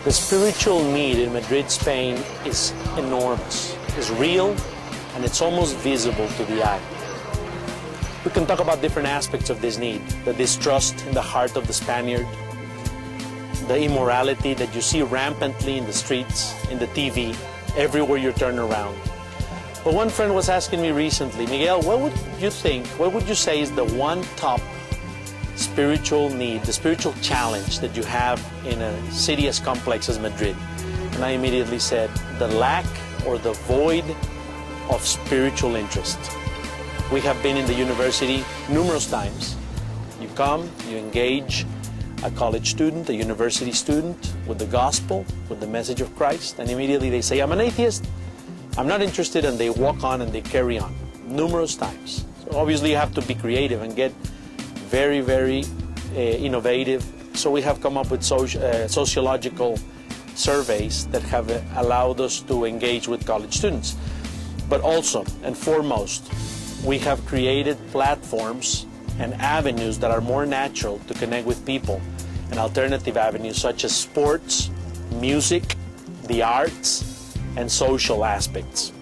The spiritual need in Madrid, Spain is enormous, is real, and it's almost visible to the eye. We can talk about different aspects of this need, the distrust in the heart of the Spaniard, the immorality that you see rampantly in the streets, in the TV, everywhere you turn around. But one friend was asking me recently, Miguel, what would you say is the one top spiritual need, the spiritual challenge that you have in a city as complex as Madrid? And I immediately said, the lack or the void of spiritual interest. We have been in the university numerous times. You come, you engage a college student, a university student with the gospel, with the message of Christ, and immediately they say, I'm an atheist, I'm not interested, and they walk on and they carry on numerous times. So obviously you have to be creative and get very, very innovative. So we have come up with sociological surveys that have allowed us to engage with college students. But also and foremost, we have created platforms and avenues that are more natural to connect with people, and alternative avenues such as sports, music, the arts, and social aspects.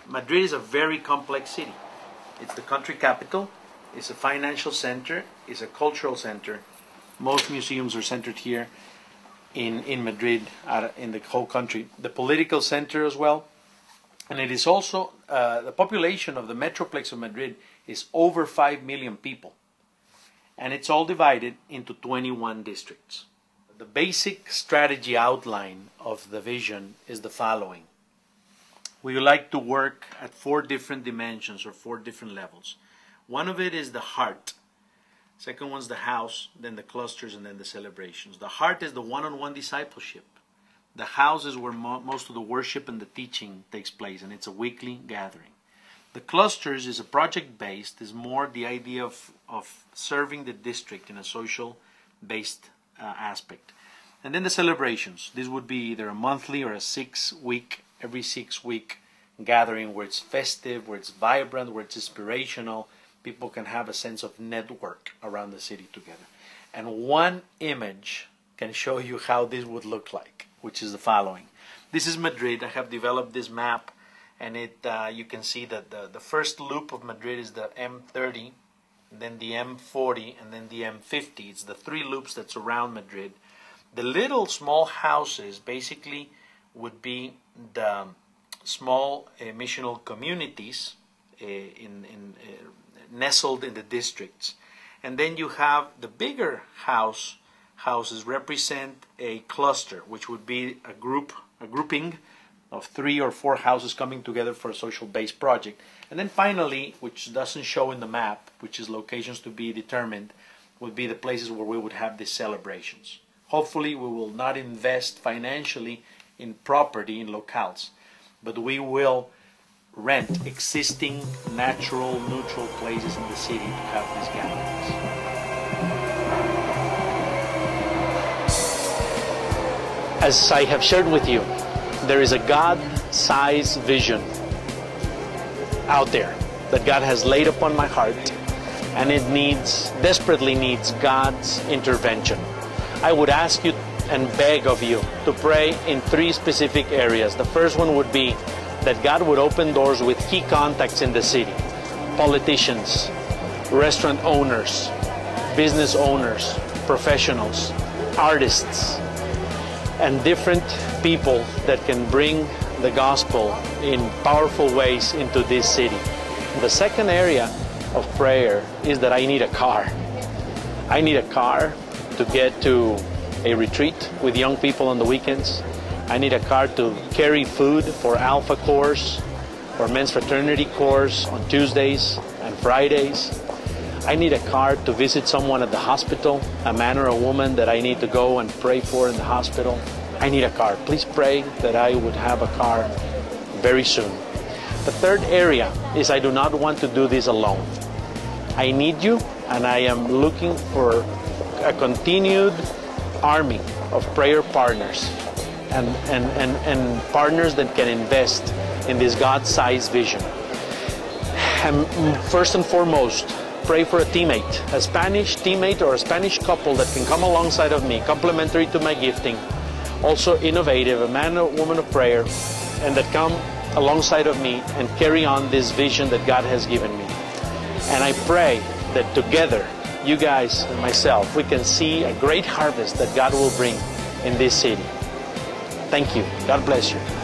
Madrid is a very complex city. It's the country capital, it's a financial center, it's a cultural center. Most museums are centered here in Madrid, in the whole country. The political center as well. And it is also, the population of the Metroplex of Madrid is over 5 million people. And it's all divided into 21 districts. The basic strategy outline of the vision is the following. We would like to work at 4 different dimensions or 4 different levels. One of it is the heart. Second one's the house, then the clusters, and then the celebrations. The heart is the one-on-one discipleship. The house is where most of the worship and the teaching takes place, and it's a weekly gathering. The clusters is a project-based, is more the idea of serving the district in a social-based aspect. And then the celebrations. This would be either a monthly or a every 6-week gathering where it's festive, where it's vibrant, where it's inspirational. People can have a sense of network around the city together. And one image can show you how this would look like, which is the following. This is Madrid. I have developed this map, and you can see that the first loop of Madrid is the M30, then the M40, and then the M50. It's the 3 loops that surround Madrid. The little small houses basically would be the small missional communities nestled in the districts. And then you have the bigger houses represent a cluster, which would be a grouping of 3 or 4 houses coming together for a social-based project. And then finally, which doesn't show in the map, which is locations to be determined, would be the places where we would have these celebrations. Hopefully we will not invest financially in property, in locales, but we will rent existing natural, neutral places in the city to have these gatherings. As I have shared with you, there is a God-sized vision out there that God has laid upon my heart, and it desperately needs God's intervention. I would ask you and beg of you to pray in 3 specific areas. The first one would be that God would open doors with key contacts in the city. Politicians, restaurant owners, business owners, professionals, artists, and different people that can bring the gospel in powerful ways into this city. The second area of prayer is that I need a car. I need a car to get to a retreat with young people on the weekends. I need a car to carry food for Alpha course or Men's Fraternity course on Tuesdays and Fridays. I need a car to visit someone at the hospital, a man or a woman that I need to go and pray for in the hospital. I need a car. Please pray that I would have a car very soon. The third area is I do not want to do this alone. I need you, and I am looking for a continued army of prayer partners and partners that can invest in this God-sized vision. And first and foremost, pray for a teammate, a Spanish teammate or a Spanish couple that can come alongside of me, complementary to my gifting, also innovative, a man or woman of prayer, and that come alongside of me and carry on this vision that God has given me. And I pray that together, you guys and myself, we can see a great harvest that God will bring in this city. Thank you. God bless you.